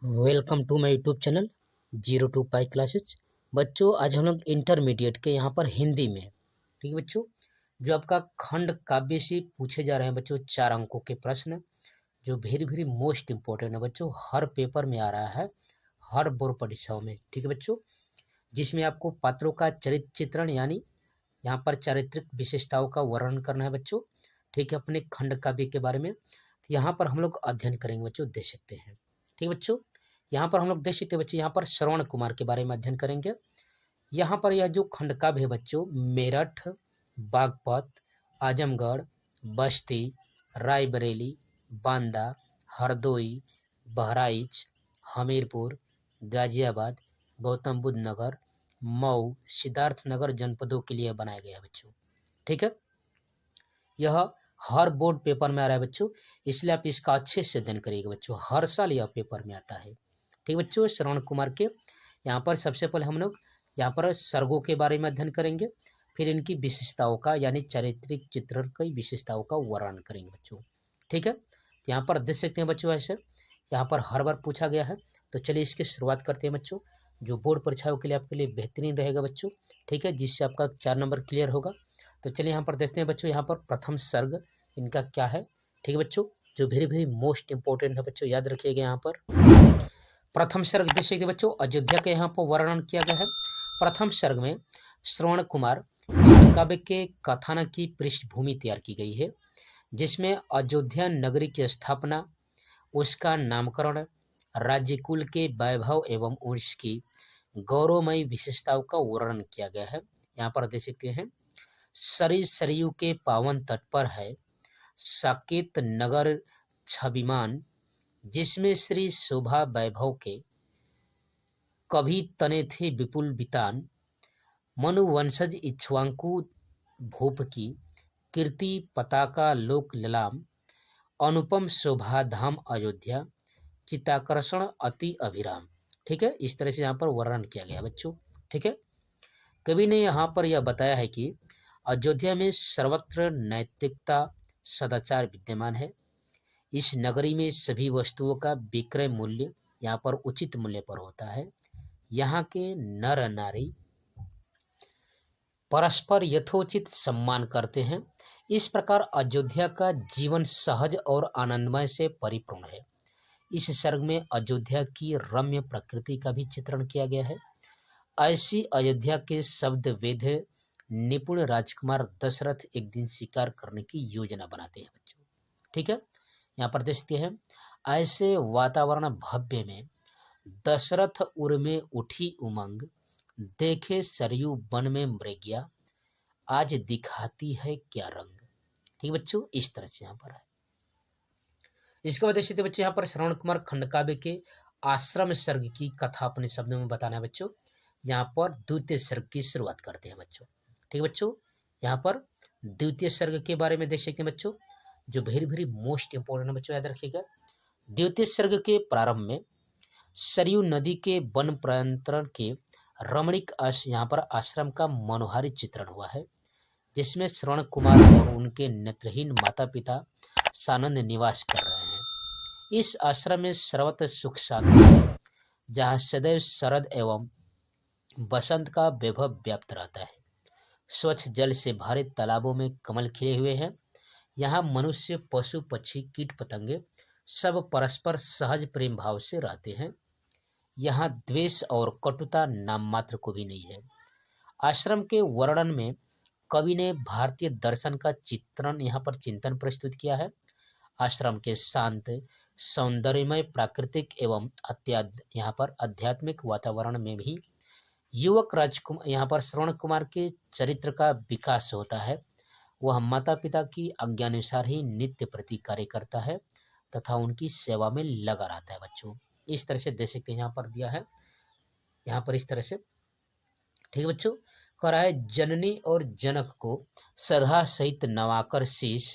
Welcome to my YouTube channel 02 pi classes. बच्चों, आज हम लोग इंटरमीडिएट के यहाँ पर हिंदी में, ठीक है बच्चों, जो आपका खंड काव्य से पूछे जा रहे हैं बच्चों 4 अंकों के प्रश्न, जो वेरी वेरी मोस्ट इम्पोर्टेंट है बच्चों। हर पेपर में आ रहा है, हर बोर्ड परीक्षाओं में, ठीक है बच्चों। जिसमें आपको पात्रों का चरित्र चित्रण यानी यहाँ पर चारित्रिक विशेषताओं का वर्णन करना है बच्चों, ठीक है, अपने खंड काव्य के बारे में। तो यहाँ पर हम लोग अध्ययन करेंगे बच्चों, देख सकते हैं, ठीक है बच्चों। यहाँ पर हम लोग देख सकते हैं बच्चों, यहाँ पर श्रवण कुमार के बारे में अध्ययन करेंगे। यहाँ पर यह जो खंड काव्य है बच्चों, मेरठ, बागपत, आजमगढ़, बस्ती, रायबरेली, बांदा, हरदोई, बहराइच, हमीरपुर, गाजियाबाद, गौतम बुद्ध नगर, मऊ, सिद्धार्थनगर जनपदों के लिए बनाया गया है बच्चों, ठीक है। यह हर बोर्ड पेपर में आ रहा है बच्चों, इसलिए आप इसका अच्छे से अध्ययन करिएगा बच्चों, हर साल यह पेपर में आता है, ठीक बच्चों। श्रवण कुमार के यहाँ पर सबसे पहले हम लोग यहाँ पर सर्गों के बारे में अध्ययन करेंगे, फिर इनकी विशेषताओं का यानी चारित्रिक चित्रण की विशेषताओं का वर्णन करेंगे बच्चों, ठीक है। यहाँ पर देख सकते हैं बच्चों, ऐसे यहाँ पर हर बार पूछा गया है। तो चलिए इसकी शुरुआत करते हैं बच्चों, जो बोर्ड परीक्षाओं के लिए आपके लिए बेहतरीन रहेगा बच्चों, ठीक है, जिससे आपका 4 नंबर क्लियर होगा। तो चलिए यहाँ पर देखते हैं बच्चों, यहाँ पर प्रथम सर्ग इनका क्या है, ठीक है बच्चों, जो वेरी वेरी मोस्ट इंपॉर्टेंट है बच्चों, याद रखिएगा। यहाँ पर प्रथम सर्ग जैसे कि बच्चों अयोध्या के यहाँ पर वर्णन किया गया है। प्रथम सर्ग में श्रवण कुमार खंड काव्य के कथानक की पृष्ठभूमि तैयार की गई है, जिसमें अयोध्या नगरी की स्थापना, उसका नामकरण, राज्यकुल के वैभव एवं उसकी गौरवमयी विशेषताओं का वर्णन किया गया है। यहाँ पर देख सकते हैं, सरयू के पावन तट पर है साकेत नगर छविमान, जिसमें श्री शोभा वैभव के कभी तने थे विपुल वितान, मनुवंशज इक्ष्वाकु भूप की कीर्ति पताका लोक ललाम, अनुपम शोभा धाम अयोध्या, चित्ताकर्षण अति अभिराम, ठीक है। इस तरह से यहाँ पर वर्णन किया गया बच्चों, ठीक है। कवि ने यहाँ पर यह बताया है कि अयोध्या में सर्वत्र नैतिकता सदाचार विद्यमान है। इस नगरी में सभी वस्तुओं का विक्रय मूल्य यहाँ पर उचित मूल्य पर होता है। यहाँ के नर नारी परस्पर यथोचित सम्मान करते हैं। इस प्रकार अयोध्या का जीवन सहज और आनंदमय से परिपूर्ण है। इस सर्ग में अयोध्या की रम्य प्रकृति का भी चित्रण किया गया है। ऐसी अयोध्या के शब्द वेद निपुण राजकुमार दशरथ एक दिन शिकार करने की योजना बनाते हैं बच्चों, ठीक है। यहाँ पर देखते हैं, ऐसे वातावरण भव्य में दशरथ उर में उठी उमंग, देखे सरयू वन में मृग्या, आज दिखाती है क्या रंग, ठीक बच्चों। इस तरह से यहाँ पर है। इसके बाद देखते बच्चों, यहाँ पर श्रवण कुमार खंड काव्य के आश्रम सर्ग की कथा अपने शब्दों में बताना है बच्चों। यहाँ पर द्वितीय सर्ग की शुरुआत करते हैं बच्चों, ठीक है बच्चों। यहाँ पर द्वितीय सर्ग के बारे में देख सकते हैं बच्चों, जो वेरी वेरी मोस्ट इंपोर्टेंट है बच्चों, याद रखिएगा। द्वितीय सर्ग के प्रारंभ में सरयू नदी के वन प्रांतरण के रमणीक यहाँ पर आश्रम का मनोहारी चित्रण हुआ है, जिसमें श्रवण कुमार और उनके नेत्रहीन माता पिता सानंद निवास कर रहे हैं। इस आश्रम में सर्वत्र सुख शांति है, जहाँ सदैव शरद एवं बसंत का वैभव व्याप्त रहता है। स्वच्छ जल से भरे तालाबों में कमल खिले हुए हैं। यहाँ मनुष्य, पशु, पक्षी, कीट पतंगे सब परस्पर सहज प्रेम भाव से रहते हैं। यहाँ द्वेष और कटुता नाम मात्र को भी नहीं है। आश्रम के वर्णन में कवि ने भारतीय दर्शन का चित्रण यहाँ पर चिंतन प्रस्तुत किया है। आश्रम के शांत, सौंदर्यमय, प्राकृतिक एवं यहाँ पर आध्यात्मिक वातावरण में भी युवक राजकुमार यहाँ पर श्रवण कुमार के चरित्र का विकास होता है। वह माता पिता की आज्ञानुसार ही नित्य प्रति कार्य करता है तथा उनकी सेवा में लगा रहता है बच्चों। इस तरह से देख सकते हैं, यहाँ पर दिया है, यहाँ पर इस तरह से, ठीक है बच्चों। कह रहा है, जननी और जनक को सदा सहित नवाकर शीश,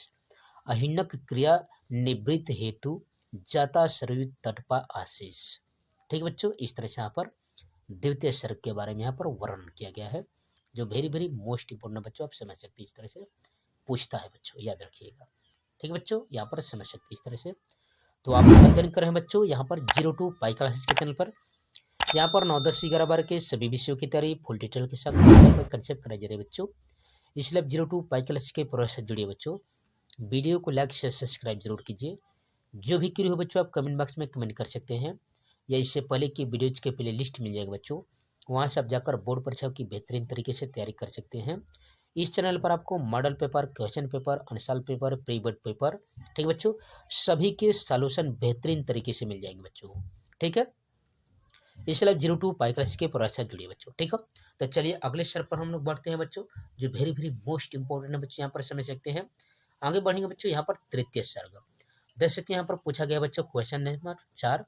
अहिनक क्रिया निवृत्त हेतु जाता सरयू तट पर आशीष, ठीक है बच्चों। इस तरह से यहाँ पर द्वितीय सर्ग के बारे में यहाँ पर वर्णन किया गया है, जो वेरी वेरी मोस्ट इंपोर्टेंट बच्चों, आप समझ सकते हैं। इस तरह से पूछता है बच्चों, याद रखिएगा, ठीक है बच्चों। यहाँ पर समझ सकते हैं इस तरह से। तो आप अध्ययन कर रहे हैं बच्चों यहाँ पर 02 पाई क्लासेस के चैनल पर। यहाँ पर 9, 10, 11 बार के सभी विषयों की तैयारी फुल डिटेल के साथ कंसेप्ट कराए जा रहे हैं बच्चों। इसलिए आप 02 पाई क्लासेस के प्रोसेस से जुड़िए बच्चों। वीडियो को लाइक शेयर सब्सक्राइब जरूर कीजिए। जो भी क्वेरी हो बच्चों आप कमेंट बॉक्स में कमेंट कर सकते हैं, या इससे पहले की वीडियोज के प्ले लिस्ट मिल जाएगा बच्चों, वहाँ से आप जाकर बोर्ड परीक्षाओं की बेहतरीन तरीके से तैयारी कर सकते हैं। इस चैनल पर आपको model paper, question paper, unsolved paper, pre board paper, ठीक है बच्चों, सभी के सॉल्यूशन बेहतरीन तरीके से मिल जाएंगे बच्चों। ठीक है, इसलिए 02 पाई क्लास के प्रोसेस से जुड़िए बच्चों। ठीक है, तो चलिए अगले स्तर पर हम लोग बढ़ते हैं बच्चों, जो वेरी वेरी मोस्ट इंपॉर्टेंट है बच्चों, यहाँ पर समझ सकते हैं। आगे बढ़ेंगे बच्चों, यहाँ पर तृतीय सर्ग। दर्शक यहाँ पर पूछा गया बच्चों क्वेश्चन नंबर 4,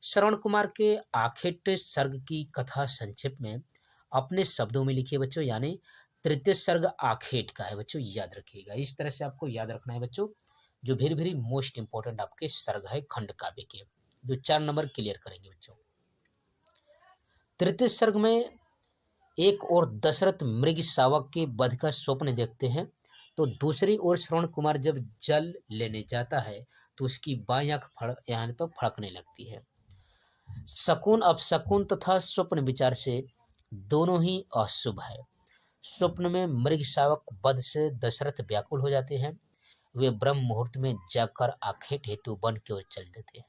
श्रवण कुमार के आखेट सर्ग की कथा संक्षेप में अपने शब्दों में लिखिए बच्चों। यानी तृतीय सर्ग आखेट का है बच्चों, याद रखिएगा। इस तरह से आपको याद रखना है बच्चों, जो वेरी वेरी मोस्ट इंपॉर्टेंट आपके सर्ग है खंड काव्य के, जो 4 नंबर क्लियर करेंगे बच्चों। तृतीय सर्ग में एक और दशरथ मृग शावक के वध का स्वप्न देखते हैं, तो दूसरी ओर श्रवण कुमार जब जल लेने जाता है तो उसकी बाईं आंख यहाँ पर फड़कने लगती है। शकुन अपशकुन तथा स्वप्न विचार से दोनों ही अशुभ है। स्वप्न में मृग शावक वध से दशरथ व्याकुल हो जाते हैं। वे ब्रह्म मुहूर्त में जाकर आखेट हेतु वन की ओर चल देते हैं।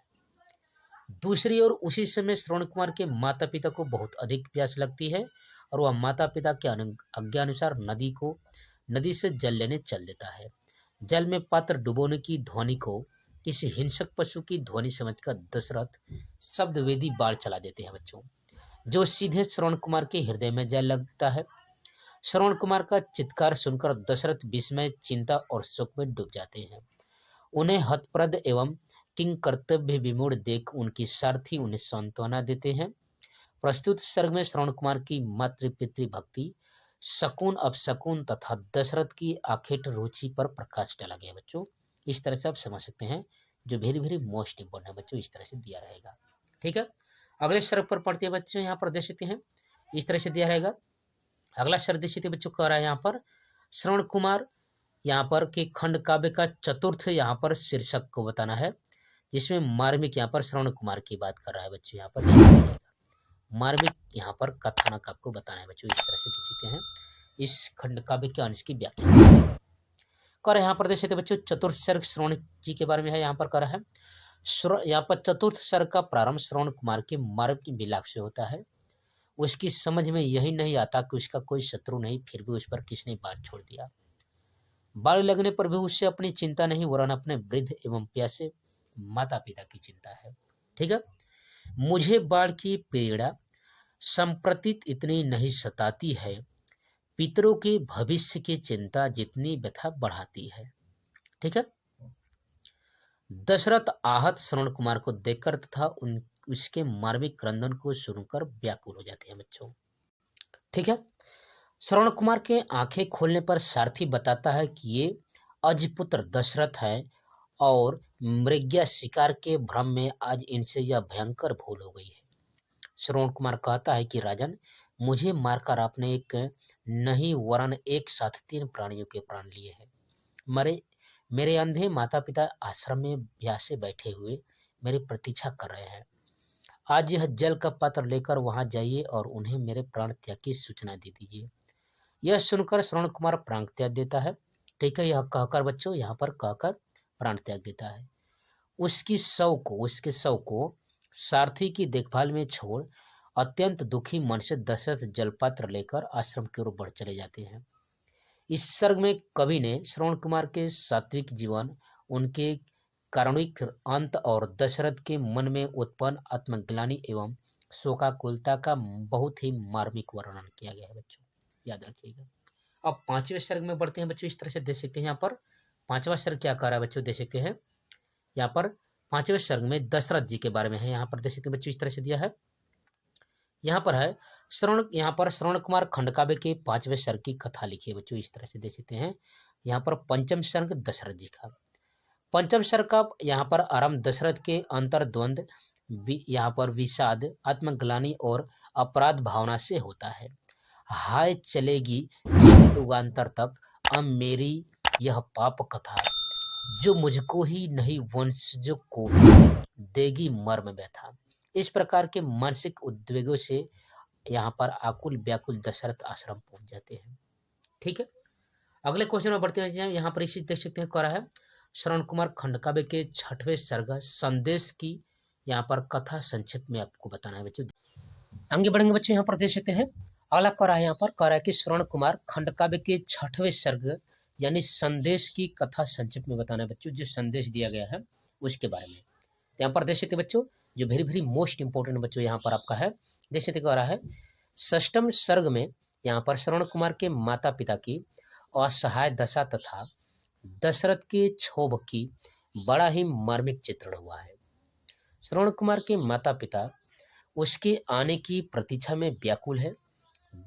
दूसरी ओर उसी समय श्रवण कुमार के माता पिता को बहुत अधिक प्यास लगती है और वह माता पिता के आज्ञानुसार नदी से जल लेने चल देता है। जल में पात्र डुबोने की ध्वनि को किसी हिंसक पशु की ध्वनि समझकर दशरथ शब्दवेदी बाढ़ चला देते हैं बच्चों, जो सीधे श्रवण कुमार के हृदय में जा लगता है। श्रवण कुमार का चित्कार सुनकर दशरथ विस्मय, चिंता और शोक में डूब जाते हैं। उन्हें हतप्रद एवं किंग कर्तव्य विमूढ़ देख उनकी सारथी उन्हें सांत्वना देते हैं। प्रस्तुत सर्ग में श्रवण कुमार की मातृ पितृ भक्ति, शकुन अपशकुन तथा दशरथ की आखेट रुचि पर प्रकाश डाला गया बच्चों। इस तरह से आप समझ सकते हैं, जो वेरी वेरी मोस्ट इंपोर्टेंट है बच्चों, इस तरह से दिया रहेगा। ठीक है, अगले सर्ग पर पढ़ते हैं बच्चों, यहाँ पर देख सकते हैं इस तरह से दिया रहेगा। अगला सर्ग देख सकते बच्चों, कह रहा है यहाँ पर श्रवण कुमार यहाँ पर के खंड काव्य का चतुर्थ यहाँ पर शीर्षक को बताना है, जिसमें मार्मिक यहाँ पर श्रवण कुमार की बात कर रहा है बच्चों। यहाँ पर मार्मिक यहाँ पर कथानक आपको बताना है बच्चों। इस तरह से देख सकते हैं इस खंड काव्य के अंश की व्याख्या कर। यहाँ पर देख सकते बच्चों चतुर्थ सर्ग श्रवण जी के बारे में है। यहाँ पर कर रहा है, यहाँ पर चतुर्थ सर्ग का प्रारंभ श्रवण कुमार के मार्ग की विलाप से होता है। उसकी समझ में यही नहीं आता कि उसका कोई शत्रु नहीं, फिर भी उस पर किसने बाढ़ छोड़ दिया। बाढ़ लगने पर भी उससे अपनी चिंता नहीं, वरन अपने वृद्ध एवं प्यासे माता पिता की चिंता है। ठीक है, मुझे बाढ़ की पीड़ा संप्रतित इतनी नहीं सताती है, पितरों के भविष्य की चिंता जितनी व्यथा बढ़ाती है। ठीक है, दशरथ आहत श्रवण कुमार को देखकर तथा उसके मार्मिक क्रंदन को सुनकर व्याकुल हो जाते हैं बच्चों। ठीक है, श्रवण कुमार के आंखें खोलने पर सारथी बताता है कि ये अजपुत्र दशरथ है और मृग्या शिकार के भ्रम में आज इनसे यह भयंकर भूल हो गई है। श्रवण कुमार कहता है कि राजन, मुझे मारकर आपने एक नहीं वरन एक साथ 3 प्राणियों के प्राण लिए हैं। मेरे अंधे माता पिता आश्रम में प्यासे बैठे हुए मेरी प्रतीक्षा कर रहे हैं। आज यह जल का पात्र लेकर वहां जाइए और उन्हें मेरे प्राण त्याग की सूचना दे दीजिए। यह सुनकर श्रवण कुमार प्राण त्याग देता है। ठीक है, यह कहकर बच्चों यहाँ पर कहकर प्राण त्याग देता है। उसके शव को सारथी की देखभाल में छोड़ अत्यंत दुखी मन से दशरथ जलपात्र लेकर आश्रम की ओर बढ़ चले जाते हैं। इस सर्ग में कवि ने श्रवण कुमार के सात्विक जीवन, उनके कारुणिक अंत और दशरथ के मन में उत्पन्न आत्मग्लानि एवं शोकाकुलता का बहुत ही मार्मिक वर्णन किया गया है बच्चों, याद रखिएगा। अब 5वें सर्ग में बढ़ते हैं बच्चों। इस तरह से देख सकते हैं यहाँ पर 5वां सर्ग क्या कह रहा है बच्चों, देख सकते हैं यहाँ पर 5वें सर्ग में दशरथ जी के बारे में है। यहाँ पर देख सकते हैं बच्चों इस तरह से दिया है। यहाँ पर है श्रवण कुमार खंड काव्य के 5वें सर्ग की कथा लिखी है बच्चों। इस तरह से देख सकते हैं यहाँ पर पंचम सर्ग दशरथ जी का। पंचम सर्ग का यहाँ पर आरंभ दशरथ के अंतर्द्वंद, यहाँ पर विषाद, आत्मग्लानि और अपराध भावना से होता है। हाय चलेगी युगांतर तक अब मेरी यह पाप कथा, जो मुझको ही नहीं वंशजों को भी देगी मर्म व्यथा। इस प्रकार के मानसिक उद्वेगों से यहाँ पर आकुल व्याकुल दशरथ आश्रम पहुंच जाते हैं। ठीक है, अगले क्वेश्चन में बढ़ते हैं। यहाँ पर इसी देख सकते हैं क्या है, श्रवण कुमार खंडकाव्य के 6वें सर्ग संदेश की यहाँ पर कथा संक्षेप में आपको बताना है बच्चों। आगे बढ़ेंगे बच्चों, यहाँ पर देख सकते हैं अगला कह रहा है, यहाँ पर कह रहा है कि श्रवण कुमार खंडकाव्य के 6वें सर्ग यानी संदेश की कथा संक्षेप में बताना है बच्चों, जो संदेश दिया गया है उसके बारे में। यहाँ पर देख सकते बच्चों, जो वेरी वेरी मोस्ट इंपोर्टेंट बच्चों यहाँ पर आपका है, देख सकते कह रहा है 6वें सर्ग में यहाँ पर श्रवण कुमार के माता पिता की असहाय दशा तथा दशरथ के क्षोभ की बड़ा ही मार्मिक चित्रण हुआ है। श्रवण कुमार के माता पिता उसके आने की प्रतीक्षा में व्याकुल है।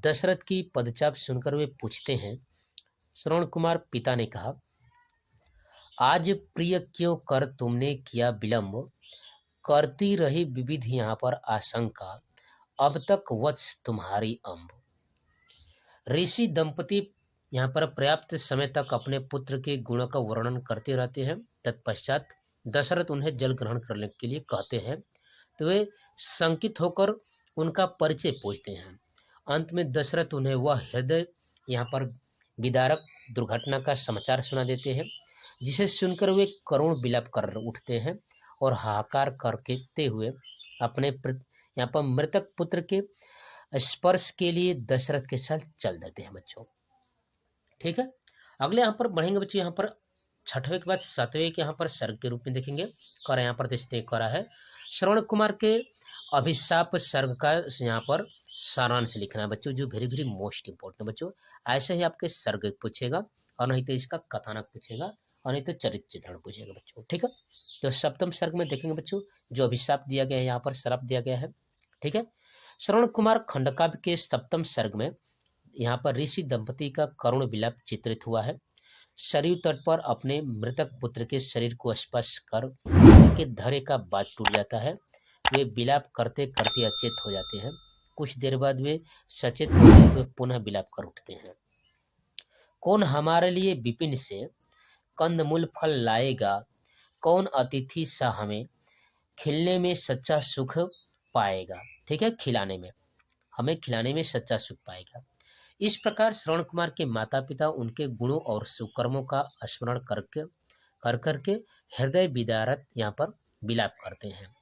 दशरथ की पदचाप सुनकर वे पूछते हैं। श्रवण कुमार पिता ने कहा, आज प्रिय क्यों कर तुमने किया विलंब, करती रही विविध यहाँ पर आशंका, अब तक वत्स तुम्हारी अम्ब। ऋषि दंपति यहाँ पर पर्याप्त समय तक अपने पुत्र के गुणों का वर्णन करते रहते हैं। तत्पश्चात दशरथ उन्हें जल ग्रहण करने के लिए कहते हैं, तो वे शंकित होकर उनका परिचय पूछते हैं। अंत में दशरथ उन्हें वह हृदय यहाँ पर विदारक दुर्घटना का समाचार सुना देते हैं, जिसे सुनकर वे करुण विलाप कर उठते हैं और हाहाकार करते हुए अपने यहाँ पर मृतक पुत्र के स्पर्श के लिए दशरथ के साथ चल देते हैं बच्चों। ठीक है, अगले यहाँ पर बढ़ेंगे बच्चों, यहाँ पर 6वें के बाद 7वें के यहाँ पर सर्ग के रूप में देखेंगे। कर यहाँ पर देखते करा है श्रवण कुमार के अभिशाप सर्ग का यहाँ पर सारांश लिखना है बच्चों, जो वेरी वेरी मोस्ट इंपोर्टेंट बच्चों। ऐसे ही आपके सर्ग पूछेगा और नहीं तो इसका कथानक पूछेगा और नहीं तो चरित्र चित्रण पूछेगा बच्चों। ठीक है, तो 7वें सर्ग में देखेंगे बच्चों, जो अभिशाप दिया गया है, यहाँ पर श्राप दिया गया है। ठीक है, श्रवण कुमार खंडकाव्य के 7वें सर्ग में यहाँ पर ऋषि दंपति का करुण विलाप चित्रित हुआ है। सरयू तट पर अपने मृतक पुत्र के शरीर को स्पर्श कर उनके धैर्य का बात टूट जाता है। वे विलाप करते करते अचेत हो जाते हैं। कुछ देर बाद वे सचेत होते तो पुनः विलाप कर उठते हैं। कौन हमारे लिए विपिन से कंदमूल फल लाएगा, कौन अतिथि सा हमें खिलने में सच्चा सुख पाएगा। ठीक है, खिलाने में, हमें खिलाने में सच्चा सुख पाएगा। इस प्रकार श्रवण कुमार के माता पिता उनके गुणों और सुकर्मों का स्मरण करके हृदय विदारक यहाँ पर विलाप करते हैं।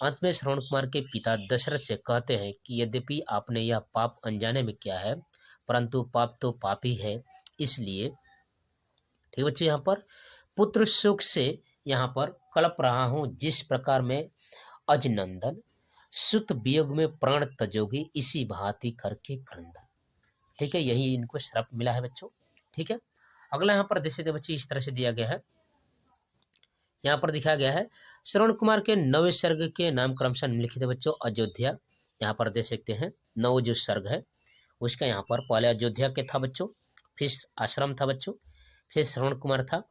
अंत में श्रवण कुमार के पिता दशरथ से कहते हैं कि यद्यपि आपने यह पाप अनजाने में किया है, परंतु पाप तो पाप ही है, इसलिए ठीक बच्चे यहाँ पर पुत्र शोक से यहाँ पर कलप रहा हूँ, जिस प्रकार में अजनंदन सुत वियोग में प्राण तजोगी, इसी भांति करके क्रंदन। ठीक है, यही इनको श्राप मिला है बच्चों। ठीक है, अगला यहाँ पर देख सकते बच्चे इस तरह से दिया गया है, यहाँ पर दिखाया गया है श्रवण कुमार के 9वें सर्ग के नाम क्रमशः निम्नलिखित है बच्चों। अयोध्या, यहाँ पर देख सकते हैं 9 जो सर्ग है उसका यहाँ पर पहले अयोध्या के था बच्चों, फिर आश्रम था बच्चों, फिर श्रवण कुमार था,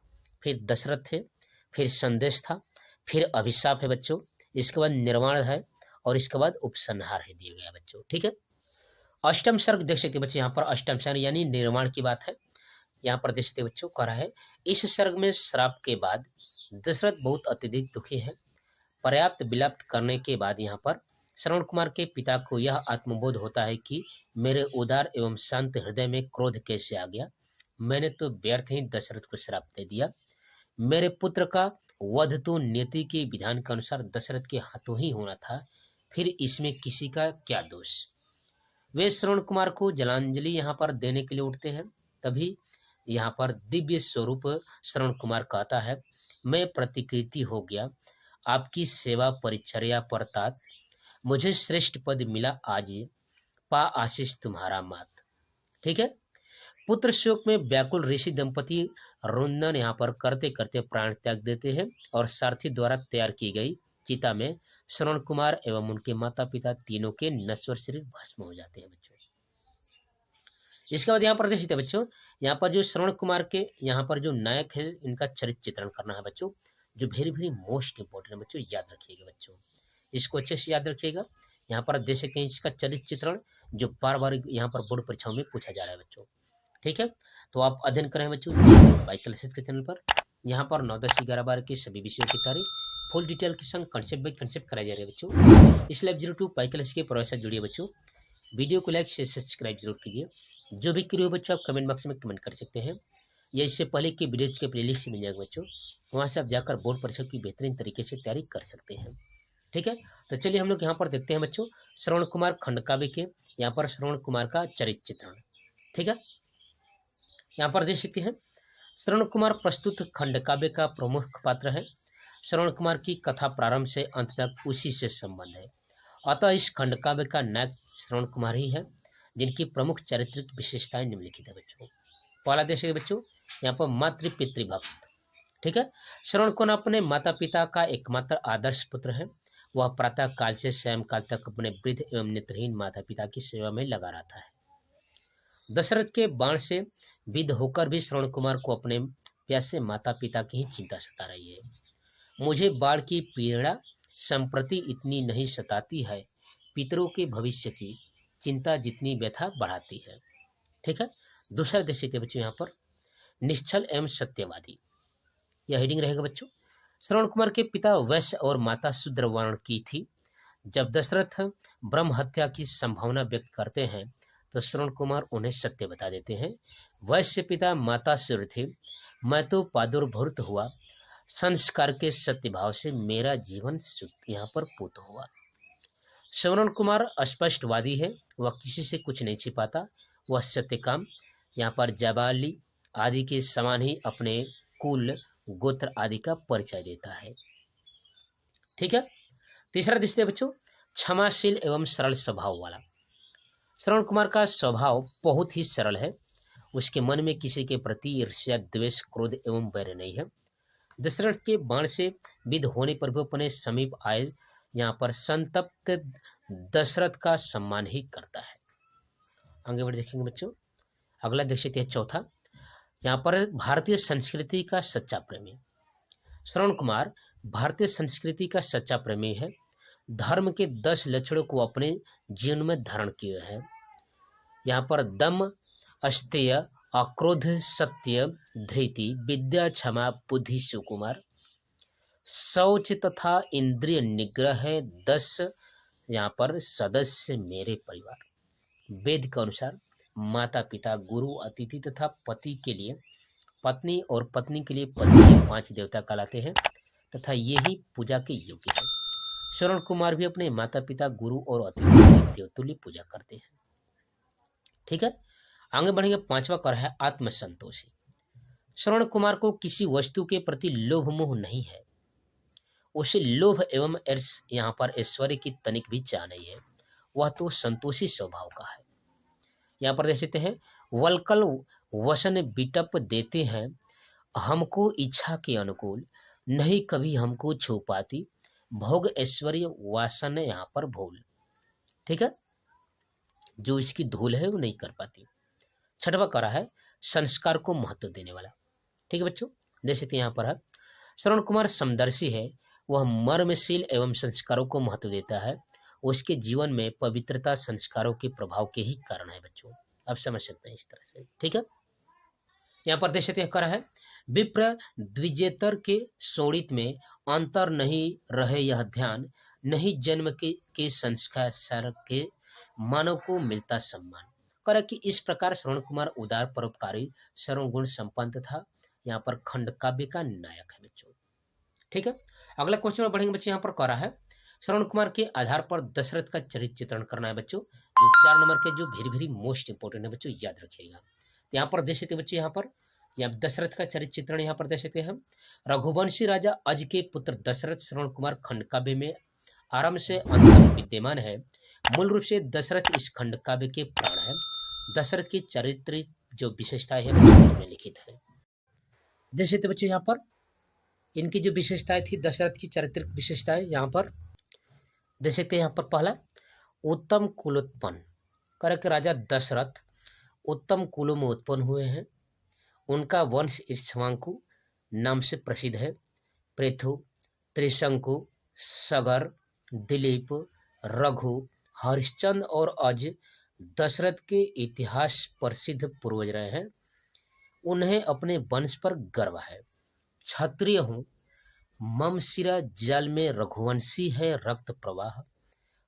फिर दशरथ थे, फिर संदेश था, फिर अभिशाप है बच्चों, इसके बाद निर्वाण है और इसके बाद उपसंहार है दिया गया बच्चों। ठीक है, अष्टम सर्ग देख सकते बच्चे, यहाँ पर अष्टम सर्ग यानी निर्माण की बात है। यहाँ पर देख सकते बच्चों कह रहा है इस सर्ग में श्राप के बाद दशरथ बहुत अत्यधिक दुखी है। पर्याप्त विलाप करने के बाद यहाँ पर श्रवण कुमार के पिता को यह आत्मबोध होता है कि मेरे उदार एवं शांत हृदय में क्रोध कैसे आ गया, मैंने तो व्यर्थ ही दशरथ को श्राप दे दिया। मेरे पुत्र का वध तो नियति के विधान के अनुसार दशरथ के हाथों ही होना था, फिर इसमें किसी का क्या दोष। वे श्रवण कुमार को जलांजलि यहाँ पर देने के लिए उठते हैं। तभी यहाँ पर दिव्य स्वरूप श्रवण कुमार कहता है, मैं प्रतिकृति हो गया आपकी सेवा परिचर्या परतात, मुझे श्रेष्ठ पद मिला आज, पा आशीष तुम्हारा मात। ठीक है, पुत्र शोक में व्याकुल ऋषि दंपति रुंदन यहाँ पर करते करते प्राण त्याग देते हैं और सारथी द्वारा तैयार की गई चिता में श्रवण कुमार एवं उनके माता पिता तीनों के नश्वर शरीर भस्म हो जाते हैं बच्चों। इसके बाद यहाँ पर देखिए बच्चों, यहाँ पर जो श्रवण कुमार के यहाँ पर जो नायक है इनका चरित्र चित्रण करना है बच्चों, जो वेरी वेरी मोस्ट इंपोर्टेंट है बच्चों, याद रखिएगा बच्चों, इसको अच्छे से याद रखिएगा। यहाँ पर देख सकते हैं इसका चरित्र चित्रण जो बार बार यहाँ पर बोर्ड परीक्षाओं में पूछा जा रहा है बच्चों। ठीक है, तो आप अध्ययन करें बच्चों बाइक क्लासेस के चैनल पर। यहाँ पर 9, 10, 11, 12 के सभी विषयों की तैयारी फुल डिटेल के संग कंसेप्ट बाई कंसेप्ट कराई जा रही है बच्चों। इस लैब 02 पाई क्लास के प्रोफेसर जुड़िए बच्चों। वीडियो को लाइक शेयर सब्सक्राइब जरूर कीजिए। जो भी क्रियो बच्चों आप कमेंट बॉक्स में कमेंट कर सकते हैं, या इससे पहले की वीडियो के प्लेलिस्ट मिल जाएगा बच्चों, वहाँ से आप जाकर बोर्ड परीक्षा की बेहतरीन तरीके से तैयारी कर सकते हैं। ठीक है, तो चलिए हम लोग यहाँ पर देखते हैं बच्चों श्रवण कुमार खंडकाव्य के यहाँ पर श्रवण कुमार का चरित्र चित्रण। ठीक है, यहाँ पर देख सकते हैं श्रवण कुमार प्रस्तुत खंडकाव्य का प्रमुख पात्र है। श्रवण कुमार की कथा प्रारंभ से अंत तक उसी से संबंध है, अतः इस खंडकाव्य का नायक श्रवण कुमार ही है, जिनकी प्रमुख चारित्रिक विशेषताएं निम्नलिखित है बच्चों। पहला देश है बच्चों यहाँ पर मातृ पितृभक्त। ठीक है, श्रवण कुमार अपने माता पिता का एकमात्र आदर्श पुत्र है। वह प्रातः काल से सायं काल तक अपने वृद्ध एवं नेत्रहीन माता पिता की सेवा में लगा रहता है। दशरथ के बाण से विद्ध होकर भी श्रवण कुमार को अपने प्यासे माता पिता की ही चिंता सता रही है। मुझे बाढ़ की पीड़ा संप्रति इतनी नहीं सताती है, पितरों के भविष्य की चिंता जितनी व्यथा बढ़ाती है। ठीक है, दूसरा देश के बच्चों यहाँ पर निश्चल एवं सत्यवादी, यह हेडिंग रहेगा बच्चों। श्रवण कुमार के पिता वैश्य और माता शूद्र वर्ण की थी। जब दशरथ ब्रह्म हत्या की संभावना व्यक्त करते हैं तो श्रवण कुमार उन्हें सत्य बता देते हैं। वैश्य पिता माता शूद्र थे, मैं तो प्रादुर्भूत हुआ, संस्कार के सत्य भाव से मेरा जीवन यहाँ पर पूत हुआ। श्रवण कुमार अस्पष्टवादी है, वह किसी से कुछ नहीं छिपाता। वह सत्यकाम यहाँ पर जाबाली आदि के समान ही अपने कुल गोत्र आदि का परिचय देता है। ठीक है, तीसरा दृष्टि है बच्चों क्षमाशील एवं सरल स्वभाव वाला। श्रवण कुमार का स्वभाव बहुत ही सरल है। उसके मन में किसी के प्रति ईर्ष्या द्वेष क्रोध एवं वैर नहीं है। दशरथ के बाण से विद्ध होने पर भी अपने समीप आए यहाँ पर संतप्त दशरथ का सम्मान ही करता है। आगे बढ़ देखेंगे बच्चों, अगला देख सकते हैं चौथा, यहाँ पर भारतीय संस्कृति का सच्चा प्रेमी। श्रवण कुमार भारतीय संस्कृति का सच्चा प्रेमी है। धर्म के 10 लक्षणों को अपने जीवन में धारण किए हैं। यहाँ पर दम, अस्तेय, अक्रोध, सत्य, धृति, विद्या, क्षमा, बुद्धि, सुकुमार, शौच तथा इंद्रिय निग्रह है 10 यहाँ पर सदस्य मेरे परिवार। वेद के अनुसार माता पिता गुरु अतिथि तथा पति के लिए पत्नी और पत्नी के लिए पति 5 देवता कहलाते हैं तथा यही पूजा के योग्य है। श्रवण कुमार भी अपने माता पिता गुरु और अतिथि की देवतुल्य पूजा करते हैं। ठीक है, आगे बढ़ेंगे, पांचवा कर है आत्मसंतोषी। श्रवण कुमार को किसी वस्तु के प्रति लोभ मोह नहीं है। उसे लोभ एवं यहाँ पर ऐश्वर्य की तनिक भी चाह नहीं है। वह तो संतोषी स्वभाव का है। यहाँ पर देख सकते हैं वलकल वसन बिटप देते हैं हमको इच्छा के अनुकूल, नहीं कभी हमको छू पाती, भोग ऐश्वर्य वासन यहाँ पर भूल। ठीक है, जो इसकी धूल है वो नहीं कर पाती। छठवा करा है संस्कार को महत्व देने वाला। ठीक है बच्चों, जैसे यहाँ पर है श्रवण कुमार समदर्शी है। वह मर्मशील एवं संस्कारों को महत्व देता है। उसके जीवन में पवित्रता संस्कारों के प्रभाव के ही कारण है बच्चों, आप समझ सकते हैं इस तरह से। ठीक है, यहाँ पर देश करा है विप्र द्विजेतर के शोणित में अंतर नहीं रहे यह ध्यान, नहीं जन्म के संस्कार के मानव को मिलता सम्मान। करा कि इस प्रकार श्रवण कुमार उदार परोपकारी सर्व गुण संपन्न था, यहाँ पर खंड काव्य का नायक है बच्चों। ठीक है, अगला क्वेश्चन में बढ़ेंगे बच्चों। यहाँ पर करा है श्रवण कुमार के आधार पर दशरथ का चरित्र चित्रण करना है बच्चों। जो 4 नंबर के जो वेरी मोस्ट इंपोर्टेंट है बच्चों, याद रखिएगा। तो यहाँ पर देख सकते बच्चों, यहाँ पर दशरथ का चरित्र चित्रण यहाँ पर देख सकते हैं हम। रघुवंशी राजा अज के पुत्र दशरथ श्रवण कुमार खंड काव्य में आरंभ से अंत तक विद्यमान है। मूल रूप से दशरथ इस खंड काव्य के प्राण है। दशरथ की चरित्र जो विशेषताएं है में लिखित है। देख सकते बच्चों, यहाँ पर इनकी जो विशेषताएं थी दशरथ की चारित्रिक विशेषताएं यहाँ पर देख सकते हैं। यहाँ पर पहला उत्तम कुलोत्पन्न, करे कि राजा दशरथ उत्तम कुलों में उत्पन्न हुए हैं। उनका वंश इक्ष्वाकु नाम से प्रसिद्ध है। पृथु, त्रिशंकु, सगर, दिलीप, रघु, हरिश्चंद्र और अज दशरथ के इतिहास प्रसिद्ध पूर्वज रहे हैं। उन्हें अपने वंश पर गर्व है। क्षत्रिय हूँ, मम शिरा जल में रघुवंशी है रक्त प्रवाह,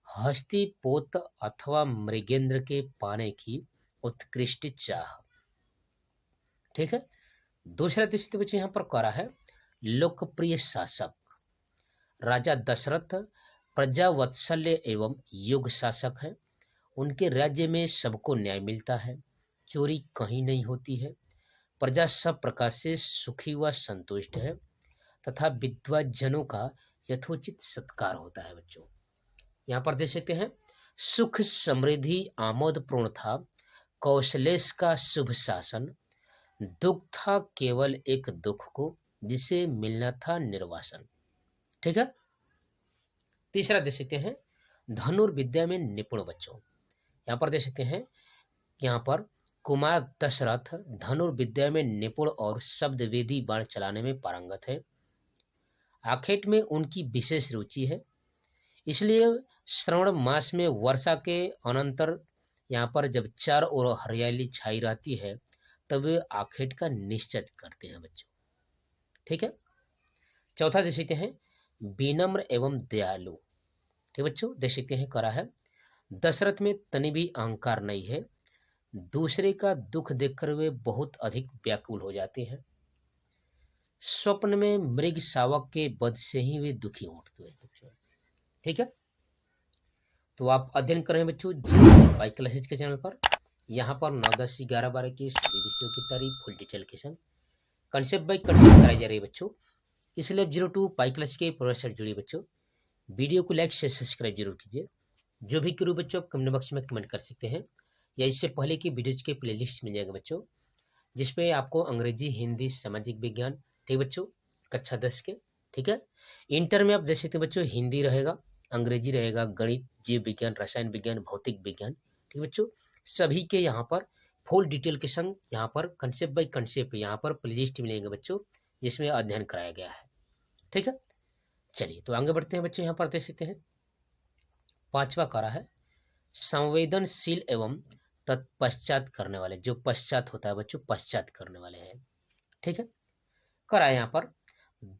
हस्ती पोत अथवा मृगेंद्र के पाने की उत्कृष्ट चाह। ठीक है। दूसरा दृष्टि बच्चों यहाँ पर करा है लोकप्रिय शासक। राजा दशरथ प्रजा वत्सल्य एवं युग शासक है। उनके राज्य में सबको न्याय मिलता है, चोरी कहीं नहीं होती है, प्रजा सब प्रकार से सुखी व संतुष्ट है तथा विद्वान जनों का यथोचित सत्कार होता है। बच्चों यहाँ पर देख सकते हैं, सुख समृद्धि आमोद पूर्ण था, कौशलेश का शुभ शासन, दुख था केवल एक दुख को, जिसे मिलना था निर्वासन। ठीक है। तीसरा देख सकते हैं धनुर्विद्या में निपुण। बच्चों यहाँ पर देख सकते हैं, यहाँ पर कुमार दशरथ धनुर्विद्या में निपुण और शब्द वेदी बाण चलाने में पारंगत है। आखेट में उनकी विशेष रुचि है, इसलिए श्रावण मास में वर्षा के अनंतर यहाँ पर जब चारों ओर हरियाली छाई रहती है तब वे आखेट का निश्चय करते हैं। बच्चों ठीक है। चौथा देख सकते हैं विनम्र एवं दयालु। ठीक बच्चों, देख सकते हैं करा है दशरथ में तनि भी अहंकार नहीं है, दूसरे का दुख देखकर वे बहुत अधिक व्याकुल हो जाते हैं, स्वप्न में मृग शावक के वध से ही वे दुखी उठते हैं। बच्चों ठीक है। तो आप अध्ययन करें बच्चों बाई क्लासेज के चैनल पर। यहाँ पर 9, 10, 11, 12 के सभी विषयों की तारीफ फुल डिटेल के संग कंसेप्ट बाई कंसेप्ट कराई जा रही है। बच्चों इसलिए 02 पाई क्लास के प्रोफेसर जुड़िए। बच्चों वीडियो को लाइक से सब्सक्राइब जरूर कीजिए। जो भी करूँ बच्चों आप कमेंट बॉक्स में कमेंट कर सकते हैं, या इससे पहले की वीडियोज के प्लेलिस्ट मिल जाएगा बच्चों, जिसपे आपको अंग्रेजी, हिंदी, सामाजिक विज्ञान, ठीक बच्चों, कक्षा 10 के। ठीक है। इंटर में आप देख सकते हैं बच्चों हिंदी रहेगा, अंग्रेजी रहेगा, गणित, जीव विज्ञान, रसायन विज्ञान, भौतिक विज्ञान। ठीक बच्चों, सभी के यहाँ पर फुल डिटेल के संग यहाँ पर कंसेप्ट बाई कंसेप्ट यहाँ पर प्लेलिस्ट मिलेंगे बच्चों, जिसमें अध्ययन कराया गया है। ठीक है। चलिए तो आगे बढ़ते हैं बच्चों। यहाँ पर देख सकते हैं 5वां करा है संवेदनशील एवं तत्पश्चात करने वाले। जो पश्चात होता है बच्चों, पश्चात करने वाले हैं। ठीक है। करा यहाँ पर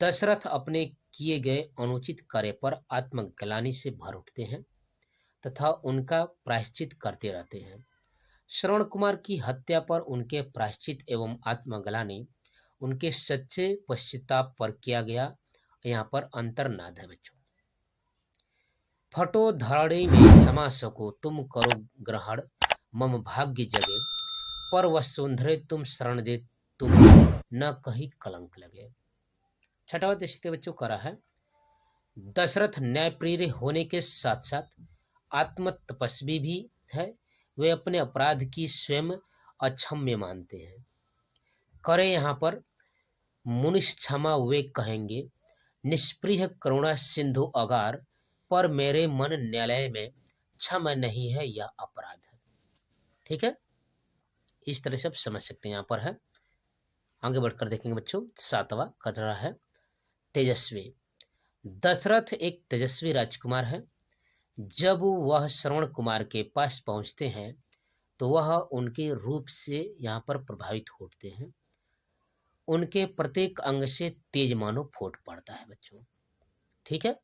दशरथ अपने किए गए अनुचित कार्य पर आत्मग्लानि से भर उठते हैं तथा उनका प्रायश्चित करते रहते हैं। श्रवण कुमार की हत्या पर उनके प्रायश्चित एवं आत्मग्लानि उनके सच्चे पश्चाताप पर किया गया। यहाँ पर अंतर्नाद है बच्चों। फटो धरणी में समा सको तुम करो ग्रहण, मम भाग्य जगे पर वसुंधरे तुम शरण दे, तुम न कहीं कलंक लगे। छठवा देख सकते बच्चों करा है दशरथ न्यायप्रिय होने के साथ साथ आत्म तपस्वी भी है। वे अपने अपराध की स्वयं अक्षम्य मानते हैं। करे यहाँ पर मुनिष क्षमा वे कहेंगे, निष्प्रिय करुणा सिंधु अगार, पर मेरे मन न्यायालय में क्षमा नहीं है यह अपराध है। ठीक है। इस तरह से आप समझ सकते हैं। यहाँ पर है, आगे बढ़कर देखेंगे बच्चों। 7वां कतरा है तेजस्वी। दशरथ एक तेजस्वी राजकुमार है। जब वह श्रवण कुमार के पास पहुंचते हैं तो वह उनके रूप से यहाँ पर प्रभावित होते हैं। उनके प्रत्येक अंग से तेज मानो फूट पड़ता है बच्चों। ठीक है।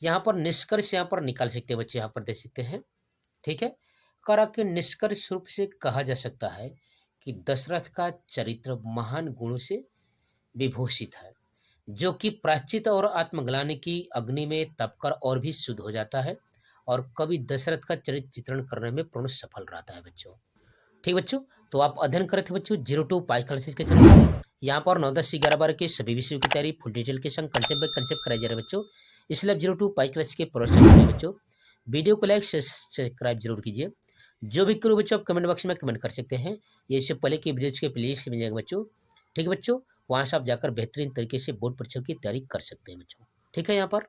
यहाँ पर निष्कर्ष यहाँ पर निकाल सकते हैं बच्चे, यहाँ पर देख सकते हैं। ठीक है। करा के निष्कर्ष रूप से कहा जा सकता है कि दशरथ का चरित्र महान गुणों से विभूषित है, जो कि प्रायश्चित और आत्मग्लानि की अग्नि में तपकर और भी शुद्ध हो जाता है, और कवि दशरथ का चरित्र चित्रण करने में पूर्ण सफल रहता है बच्चों। ठीक बच्चों, तो आप अध्ययन करे थे बच्चों 02 पाई क्लासेस के चैनल। यहाँ पर 9, 10, 11, 12 के सभी विषयों की तैयारी फुल डिटेल के संग कंसेप्ट बाय कंसेप्ट कराई जा रहा है बच्चों। इसलिए 02 पाई क्लास के प्रोफेसर बच्चों वीडियो को लाइक सब्सक्राइब जरूर कीजिए। जो भी करो बच्चों आप कमेंट बॉक्स में कमेंट कर सकते हैं। ये इससे पहले की वीडियोज के प्लेलिस्ट मिल जाएगा बच्चों। ठीक है बच्चों, वहाँ से आप जाकर बेहतरीन तरीके से बोर्ड परीक्षा की तैयारी कर सकते हैं बच्चों। ठीक है। यहाँ पर